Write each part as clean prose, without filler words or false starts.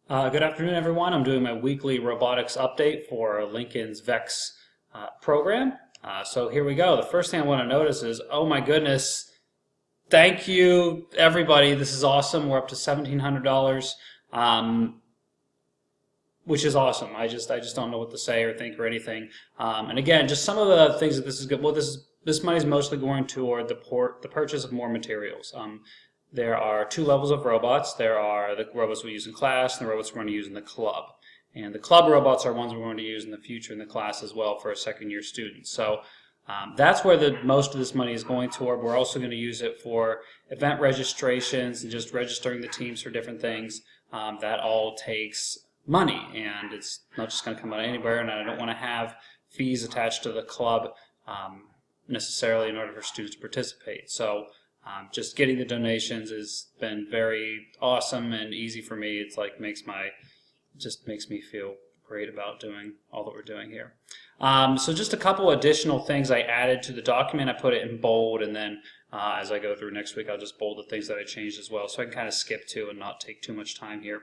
Good afternoon, everyone. I'm doing my weekly robotics update for Lincoln's Vex program. So here we go. The first thing I want to notice is, oh my goodness, thank you, everybody. This is awesome. We're up to $1,700, which is awesome. I just don't know what to say or think or anything. And again, just some of the things that this is good. Well, this money is mostly going toward the purchase of more materials. There are two levels of robots. There are the robots we use in class and the robots we're going to use in the club. And the club robots are ones we're going to use in the future in the class as well for a second-year student. So that's where most of this money is going toward. We're also going to use it for event registrations and just registering the teams for different things. That all takes money, and it's not just going to come out of anywhere, and I don't want to have fees attached to the club necessarily in order for students to participate. So just getting the donations has been very awesome and easy for me. It's like just makes me feel great about doing all that we're doing here. So just a couple additional things I added to the document. I put it in bold, and then as I go through next week, I'll just bold the things that I changed as well, so I can kind of skip to and not take too much time here.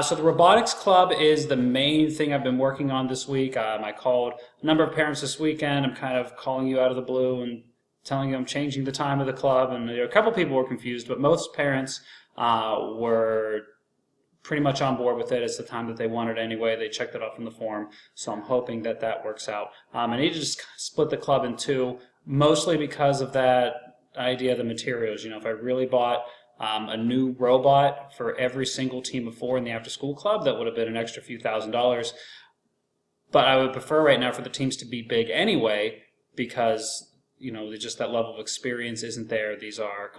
So the robotics club is the main thing I've been working on this week. I called a number of parents this weekend. I'm kind of calling you out of the blue and telling you I'm changing the time of the club, and a couple people were confused, but most parents were pretty much on board with it. It's the time that they wanted anyway. They checked it off in the form, so I'm hoping that that works out. I need to just split the club in two, mostly because of that idea of the materials. You know, if I really bought a new robot for every single team of 4 in the after-school club, that would have been an extra few $1,000s. But I would prefer right now for the teams to be big anyway, because you know, just that level of experience isn't there. These are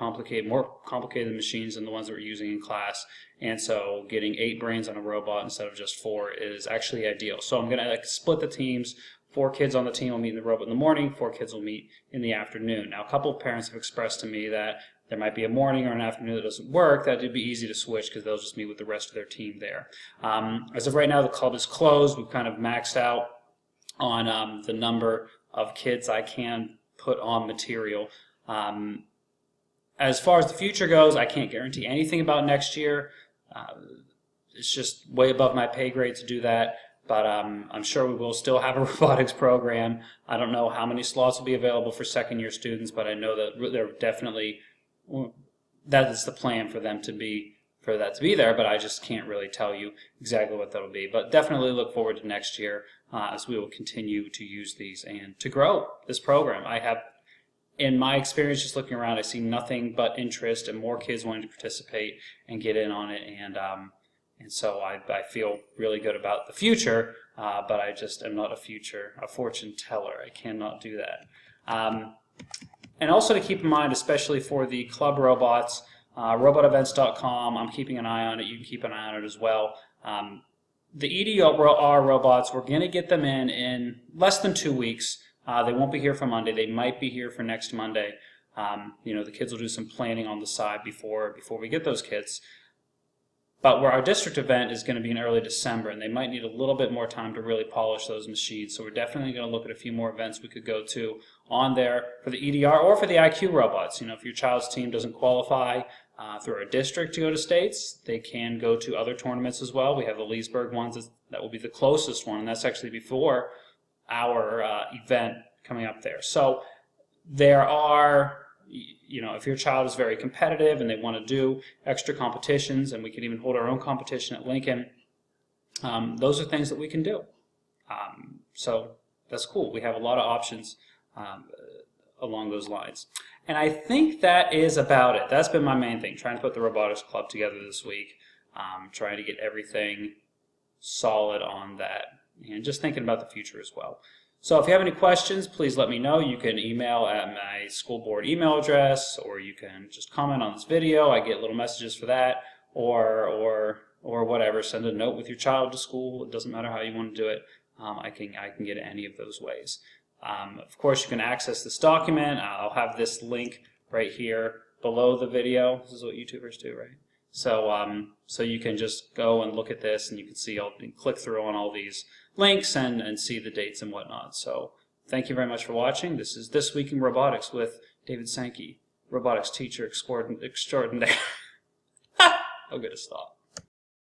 more complicated machines than the ones that we're using in class, and so getting 8 brains on a robot instead of just 4 is actually ideal. So I'm going to split the teams. 4 kids on the team will meet in the robot in the morning, 4 kids will meet in the afternoon. Now, a couple of parents have expressed to me that there might be a morning or an afternoon that doesn't work. That would be easy to switch because they'll just meet with the rest of their team there. As of right now, the club is closed. We've kind of maxed out on the number of kids I can put on material. As far as the future goes, I can't guarantee anything about next year. It's just way above my pay grade to do that, but I'm sure we will still have a robotics program. I don't know how many slots will be available for second-year students, but I know that they're definitely, that is the plan for that to be there, but I just can't really tell you exactly what that'll be. But definitely look forward to next year as we will continue to use these and to grow this program. I have, in my experience just looking around, I see nothing but interest and more kids wanting to participate and get in on it, and so I feel really good about the future, but I just am not a fortune teller. I cannot do that. And also to keep in mind, especially for the club robots, robotevents.com, I'm keeping an eye on it. You can keep an eye on it as well. The EDR robots, we're going to get them in less than 2 weeks. They won't be here for Monday. They might be here for next Monday. You know, the kids will do some planning on the side before we get those kits. But where our district event is going to be in early December, and they might need a little bit more time to really polish those machines. So we're definitely going to look at a few more events we could go to on there for the EDR or for the IQ robots. You know, if your child's team doesn't qualify through our district to go to states, they can go to other tournaments as well. We have the Leesburg ones. That will be the closest one, and that's actually before our event coming up there. So there are, you know, if your child is very competitive and they want to do extra competitions, and we can even hold our own competition at Lincoln, those are things that we can do. So that's cool. We have a lot of options along those lines. And I think that is about it. That's been my main thing, trying to put the robotics club together this week, trying to get everything solid on that, and just thinking about the future as well. So if you have any questions, please let me know. You can email at my school board email address, or you can just comment on this video. I get little messages for that, or whatever. Send a note with your child to school. It doesn't matter how you want to do it. I can get it any of those ways. Of course, you can access this document. I'll have this link right here below the video. This is what YouTubers do, right? So, so you can just go and look at this, and you can see, click through on all these links and see the dates and whatnot. So, thank you very much for watching. This is This Week in Robotics with David Sankey, robotics teacher extraordinaire. I'm going to stop.